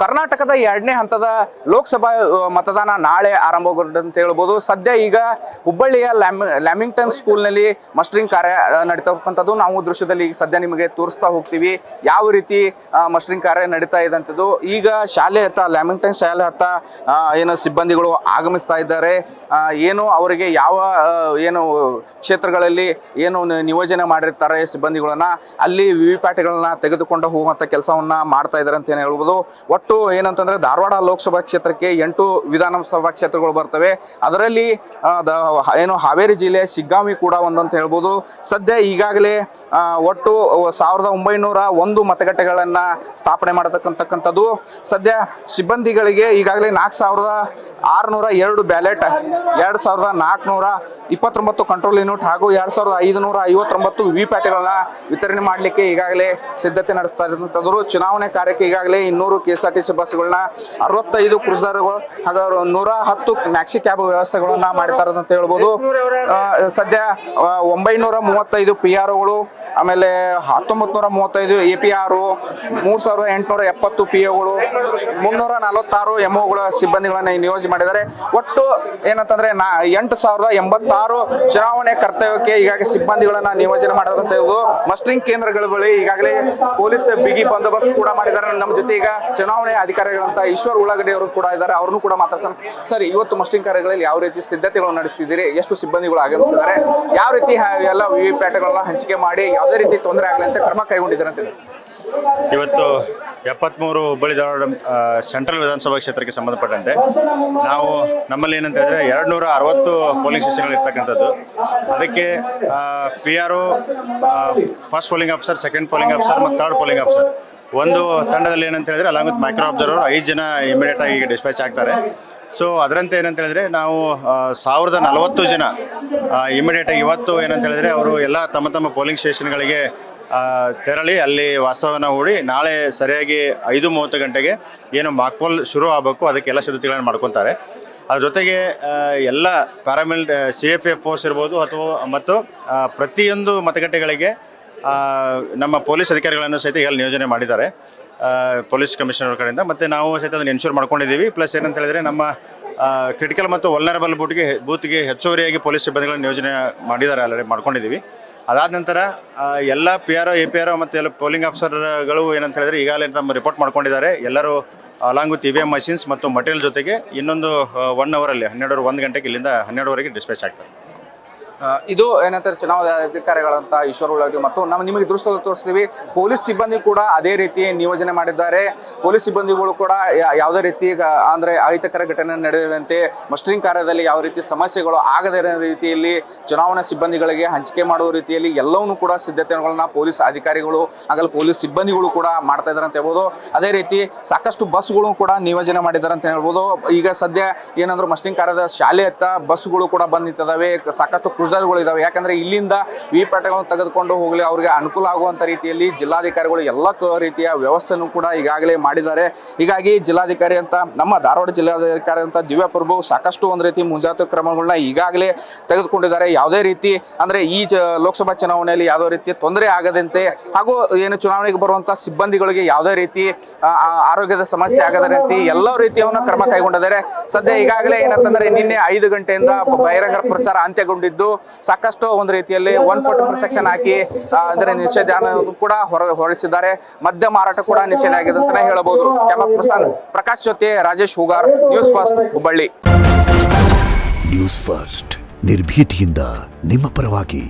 ಕರ್ನಾಟಕದ 2ನೇ ಹಂತದ ಲೋಕಸಭಾ ಮತದಾನ ನಾಳೆ ಆರಂಭಗೊಂಡು ಅಂತ ಹೇಳ್ಬೋದು. ಸದ್ಯ ಈಗ ಹುಬ್ಬಳ್ಳಿಯ ಲ್ಯಾಮಿಂಗ್ಟನ್ ಸ್ಕೂಲ್ನಲ್ಲಿ ಮಸ್ಟರಿಂಗ್ ಕಾರ್ಯ ನಡೀತಕ್ಕಂಥದ್ದು ನಾವು ದೃಶ್ಯದಲ್ಲಿ ಈಗ ಸದ್ಯ ನಿಮಗೆ ತೋರಿಸ್ತಾ ಹೋಗ್ತೀವಿ ಯಾವ ರೀತಿ ಮಸ್ಟರಿಂಗ್ ಕಾರ್ಯ ನಡೀತಾ ಇದೆ ಅಂತದ್ದು. ಈಗ ಶಾಲೆ ಹತ್ತ ಲ್ಯಾಮಿಂಗ್ಟನ್ ಶಾಲೆ ಹತ್ತ ಏನು ಸಿಬ್ಬಂದಿಗಳು ಆಗಮಿಸ್ತಾ ಇದ್ದಾರೆ. ಏನು ಅವರಿಗೆ ಯಾವ ಏನು ಕ್ಷೇತ್ರಗಳಲ್ಲಿ ಏನು ನಿಯೋಜನೆ ಮಾಡಿರ್ತಾರೆ ಸಿಬ್ಬಂದಿಗಳನ್ನ ಅಲ್ಲಿ ವಿವಿಪ್ಯಾಟ್ಗಳನ್ನ ತೆಗೆದುಕೊಂಡು ಹೋಗುವಂಥ ಕೆಲಸವನ್ನ ಮಾಡ್ತಾ ಇದ್ದಾರೆ ಅಂತ ಹೇಳ್ಬೋದು. ಒಟ್ಟು ಏನಂತಂದ್ರೆ ಧಾರವಾಡ ಲೋಕಸಭಾ ಕ್ಷೇತ್ರಕ್ಕೆ 8 ವಿಧಾನಸಭಾ ಕ್ಷೇತ್ರಗಳು ಬರ್ತವೆ. ಅದರಲ್ಲಿ ಏನು ಹಾವೇರಿ ಜಿಲ್ಲೆ ಶಿಗ್ಗಾಂವಿ ಕೂಡ ಒಂದಂತ ಹೇಳ್ಬೋದು. ಸದ್ಯ ಈಗಾಗಲೇ ಒಟ್ಟು 1901 ಮತಗಟ್ಟೆಗಳನ್ನು ಸ್ಥಾಪನೆ ಮಾಡತಕ್ಕಂಥದ್ದು. ಸದ್ಯ ಸಿಬ್ಬಂದಿಗಳಿಗೆ ಈಗಾಗಲೇ 4602 ಬ್ಯಾಲೆಟ್, 2429 ಕಂಟ್ರೋಲ್ ಯೂನಿಟ್ ಹಾಗೂ 2559 ವಿವಿಪ್ಯಾಟ್ಗಳನ್ನ ವಿತರಣೆ ಮಾಡಲಿಕ್ಕೆ ಈಗಾಗಲೇ ಸಿದ್ಧತೆ ನಡೆಸ್ತಾ ಇರುವಂಥದ್ದು. ಚುನಾವಣೆ ಕಾರ್ಯಕ್ಕೆ ಈಗಾಗಲೇ 200 KSRTC ಬಸ್ಗಳನ್ನ, 65 ಕ್ರೂಸರ್ಗಳು ಹಾಗೂ 110 ಮ್ಯಾಕ್ಸಿ ಕ್ಯಾಬ್ ವ್ಯವಸ್ಥೆಗಳನ್ನ ಮಾಡ್ತಾರೆ ಅಂತ ಹೇಳ್ಬೋದು. ಸದ್ಯ 935 PROಗಳು, ಆಮೇಲೆ 1935 APR, 3870 POಗಳು, 346 MOಗಳ ಸಿಬ್ಬಂದಿಗಳನ್ನ ನಿಯೋಜನೆ ಮಾಡಿದ್ದಾರೆ. ಒಟ್ಟು ಏನಂತಂದ್ರೆ 8086 ಚುನಾವಣೆ ಕರ್ತವ್ಯಕ್ಕೆ ಈಗಾಗಲೇ ಸಿಬ್ಬಂದಿಗಳನ್ನ ನಿಯೋಜನೆ ಮಾಡಿದಂತ ಮಸ್ಟರಿಂಗ್ ಕೇಂದ್ರಗಳ ಬಳಿ ಈಗಾಗಲೇ ಪೊಲೀಸ್ ಬಿಗಿ ಬಂದೋಬಸ್ತ್ ಕೂಡ ಮಾಡಿದ್ದಾರೆ. ನಮ್ಮ ಜೊತೆ ಈಗ ಚುನಾವಣೆ ಅಧಿಕಾರಿಗಳಂತ ಈಶ್ವರ್ ಉಳ್ಳಾಗಡ್ಡಿ ಅವರು ಕೂಡ ಇದ್ದಾರೆ. ಅವ್ರನ್ನು ಕೂಡ ಮಾತಾಡ್ಸೋಣ. ಸರ್, ಇವತ್ತು ಮಸ್ಟರಿಂಗ್ ಕಾರ್ಯಗಳಲ್ಲಿ ಯಾವ ರೀತಿ ಸಿದ್ಧತೆಗಳು ನಡೆಸ್ತಿದ್ದೀರಿ? ಎಷ್ಟು ಸಿಬ್ಬಂದಿಗಳು ಆಗಮಿಸಿದ್ದಾರೆ? ಯಾವ ರೀತಿ ಎಲ್ಲ ವಿವಿಪ್ಯಾಟ್ಗಳನ್ನ ಹಂಚಿಕೆ ಮಾಡಿ ಯಾವುದೇ ರೀತಿ ತೊಂದರೆ ಆಗಲಿ ಅಂತ ಕ್ರಮ ಕೈಗೊಂಡಿದ್ದಾರೆ ಅಂತ ಹೇಳಿ? ಇವತ್ತು 73 ಹುಬ್ಬಳ್ಳಿ ಧಾರವಾಡ ಸೆಂಟ್ರಲ್ ವಿಧಾನಸಭಾ ಕ್ಷೇತ್ರಕ್ಕೆ ಸಂಬಂಧಪಟ್ಟಂತೆ ನಾವು ನಮ್ಮಲ್ಲಿ ಏನಂತ ಹೇಳಿದ್ರೆ 260 ಪೋಲಿಂಗ್ ಸ್ಟೇಷನ್ಗಳು ಇರ್ತಕ್ಕಂಥದ್ದು. ಅದಕ್ಕೆ PRO, first polling officer, second polling officer ಮತ್ತು ಥರ್ಡ್ ಪೋಲಿಂಗ್ ಆಫೀಸರ್ ಒಂದು ತಂಡದಲ್ಲಿ ಏನಂತ ಹೇಳಿದ್ರೆ ಅಲಾಂಗ್ ವಿತ್ ಮೈಕ್ರೋ ಅಬ್ಸರ್ವರ್ 5 ಜನ ಇಮಿಡಿಯೇಟ್ ಆಗಿ ಡಿಸ್ಪ್ಯಾಚ್ ಆಗ್ತಾರೆ. ಸೊ ಅದರಂತೆ ಏನಂತ ಹೇಳಿದ್ರೆ ನಾವು 1040 ಜನ ಇಮಿಡಿಯೇಟಾಗಿ ಇವತ್ತು ಏನಂತ ಹೇಳಿದ್ರೆ ಅವರು ಎಲ್ಲ ತಮ್ಮ ಪೋಲಿಂಗ್ ಸ್ಟೇಷನ್ಗಳಿಗೆ ತೆರಳಿ ಅಲ್ಲಿ ವಾಸ್ತವವನ್ನು ಹೂಡಿ ನಾಳೆ ಸರಿಯಾಗಿ 5:30 ಗಂಟೆಗೆ ಏನು ಮಾಕ್ಪೋಲ್ ಶುರು ಆಗಬೇಕು ಅದಕ್ಕೆಲ್ಲ ಸಿದ್ಧತೆಗಳನ್ನು ಮಾಡ್ಕೊತಾರೆ. ಅದ್ರ ಜೊತೆಗೆ ಎಲ್ಲ CFF ಫೋರ್ಸ್ ಇರ್ಬೋದು ಮತ್ತು ಪ್ರತಿಯೊಂದು ಮತಗಟ್ಟೆಗಳಿಗೆ ನಮ್ಮ ಪೊಲೀಸ್ ಅಧಿಕಾರಿಗಳನ್ನು ಸಹಿತ ಎಲ್ಲ ನಿಯೋಜನೆ ಮಾಡಿದ್ದಾರೆ ಪೊಲೀಸ್ ಕಮಿಷನರ್ ಕಡೆಯಿಂದ. ಮತ್ತು ನಾವು ಸಹಿತ ಅದನ್ನು ಎನ್ಶೂರ್ ಮಾಡ್ಕೊಂಡಿದ್ದೀವಿ. ಪ್ಲಸ್ ಏನಂತ ಹೇಳಿದ್ರೆ ನಮ್ಮ ಕ್ರಿಟಿಕಲ್ ಮತ್ತು ವಲ್ನರಬಲ್ ಬೂತ್ಗೆ ಹೆಚ್ಚುವರಿಯಾಗಿ ಪೊಲೀಸ್ ಸಿಬ್ಬಂದಿಗಳನ್ನು ನಿಯೋಜನೆ ಮಾಡಿದ್ದಾರೆ, ಆಲ್ರೆಡಿ ಮಾಡ್ಕೊಂಡಿದ್ದೀವಿ. ಅದಾದ ನಂತರ ಎಲ್ಲ PRO, APRO ಮತ್ತು ಎಲ್ಲ ಪೋಲಿಂಗ್ ಆಫೀಸರ್ಗಳು ಏನಂತ ಹೇಳಿದ್ರೆ ಈಗಾಗಲೇ ನಮ್ಮ ರಿಪೋರ್ಟ್ ಮಾಡ್ಕೊಂಡಿದ್ದಾರೆ. ಎಲ್ಲರೂ ಅಲಾಂಗ್ ವಿತ್ EVM ಮಷಿನ್ಸ್ ಮತ್ತು ಮಟೀರಿಯಲ್ ಜೊತೆಗೆ ಇನ್ನೊಂದು 1 ಅವರಲ್ಲಿ 1 ಗಂಟೆಗೆ ಇಲ್ಲಿಂದ 12ವರೆಗೆ ಡಿಸ್ಪ್ಯಾಚ್ ಆಗ್ತಾರೆ. ಇದು ಏನಂತಾರೆ ಚುನಾವಣಾ ಅಧಿಕಾರಿಗಳಂತ ಈಶ್ವರ್ ಉಳ್ಳಾಗಡ್ಡಿ ಮತ್ತು ನಾವು ನಿಮಗೆ ದೃಶ್ಯದಲ್ಲಿ ತೋರಿಸ್ತೀವಿ. ಪೊಲೀಸ್ ಸಿಬ್ಬಂದಿ ಕೂಡ ಅದೇ ರೀತಿ ನಿಯೋಜನೆ ಮಾಡಿದ್ದಾರೆ. ಪೊಲೀಸ್ ಸಿಬ್ಬಂದಿಗಳು ಕೂಡ ಯಾವುದೇ ರೀತಿ ಅಂದರೆ ಅಹಿತಕರ ಘಟನೆ ನಡೆದಂತೆ ಮಸ್ಟರಿಂಗ್ ಕಾರ್ಯದಲ್ಲಿ ಯಾವ ರೀತಿ ಸಮಸ್ಯೆಗಳು ಆಗದೇ ಇರೋ ರೀತಿಯಲ್ಲಿ ಚುನಾವಣಾ ಸಿಬ್ಬಂದಿಗಳಿಗೆ ಹಂಚಿಕೆ ಮಾಡುವ ರೀತಿಯಲ್ಲಿ ಎಲ್ಲವನ್ನೂ ಕೂಡ ಸಿದ್ಧತೆಗಳನ್ನ ಪೊಲೀಸ್ ಅಧಿಕಾರಿಗಳು ಆಗಲ್ಲ ಪೊಲೀಸ್ ಸಿಬ್ಬಂದಿಗಳು ಕೂಡ ಮಾಡ್ತಾ ಇದ್ದಾರೆ ಅಂತ ಹೇಳ್ಬೋದು. ಅದೇ ರೀತಿ ಸಾಕಷ್ಟು ಬಸ್ಗಳು ಕೂಡ ನಿಯೋಜನೆ ಮಾಡಿದ್ದಾರೆ ಅಂತ ಹೇಳ್ಬೋದು. ಈಗ ಸದ್ಯ ಏನಂದ್ರೆ ಮಸ್ಟರಿಂಗ್ ಕಾರ್ಯದ ಶಾಲೆ ಹತ್ತ ಬಸ್ಗಳು ಕೂಡ ಬಂದು ನಿಂತಿದ್ದಾವೆ, ಸಾಕಷ್ಟು ಗಳು ಇದಾವೆ. ಯಾಕಂದ್ರೆ ಇಲ್ಲಿಂದ ವಿವಿಪ್ಯಾಟ್ಗಳನ್ನು ತೆಗೆದುಕೊಂಡು ಹೋಗಲಿ ಅವರಿಗೆ ಅನುಕೂಲ ಆಗುವಂತ ರೀತಿಯಲ್ಲಿ ಜಿಲ್ಲಾಧಿಕಾರಿಗಳು ಎಲ್ಲ ರೀತಿಯ ವ್ಯವಸ್ಥೆಯನ್ನು ಕೂಡ ಈಗಾಗಲೇ ಮಾಡಿದ್ದಾರೆ. ಹೀಗಾಗಿ ಜಿಲ್ಲಾಧಿಕಾರಿ ಅಂತ ನಮ್ಮ ಧಾರವಾಡ ಜಿಲ್ಲಾಧಿಕಾರಿ ಅಂತ ದಿವ್ಯಾ ಪ್ರಭು ಸಾಕಷ್ಟು ಒಂದು ರೀತಿ ಮುಂಜಾಗ್ರತಾ ಕ್ರಮಗಳನ್ನ ಈಗಾಗಲೇ ತೆಗೆದುಕೊಂಡಿದ್ದಾರೆ. ಯಾವುದೇ ರೀತಿ ಅಂದ್ರೆ ಈ ಲೋಕಸಭಾ ಚುನಾವಣೆಯಲ್ಲಿ ಯಾವುದೇ ರೀತಿ ತೊಂದರೆ ಆಗದಂತೆ ಹಾಗೂ ಏನು ಚುನಾವಣೆಗೆ ಬರುವಂತ ಸಿಬ್ಬಂದಿಗಳಿಗೆ ಯಾವುದೇ ರೀತಿ ಆರೋಗ್ಯದ ಸಮಸ್ಯೆ ಆಗದ ರೀತಿ ಎಲ್ಲ ರೀತಿಯವನ್ನ ಕ್ರಮ ಕೈಗೊಂಡಿದ್ದಾರೆ. ಸದ್ಯ ಈಗಾಗಲೇ ಏನಂತಂದ್ರೆ ನಿನ್ನೆ 5 ಗಂಟೆಯಿಂದ ಬಹಿರಂಗ ಪ್ರಚಾರ ಅಂತ್ಯಗೊಂಡಿದ್ದು ಸಾಕಷ್ಟು ಒಂದು ರೀತಿಯಲ್ಲಿ 144 ಸೆಕ್ಷನ್ ಹಾಕಿ ಅಂದರೆ ನಿಷೇಧ ಕೂಡ ಹೊರಡಿಸಿದ್ದಾರೆ. ಮದ್ಯ ಮಾರಾಟ ಕೂಡ ನಿಷೇಧ ಆಗಿದೆ ಅಂತಾನೆ ಹೇಳಬಹುದು. ಕ್ಯಾಮರಾ ಪರ್ಸನ್ ಪ್ರಕಾಶ್ ಜೊತೆ Rajesh Hoogar, news first, Hubballi. News first ನಿರ್ಭೀತಿಯಿಂದ ನಿಮ್ಮ ಪರವಾಗಿ.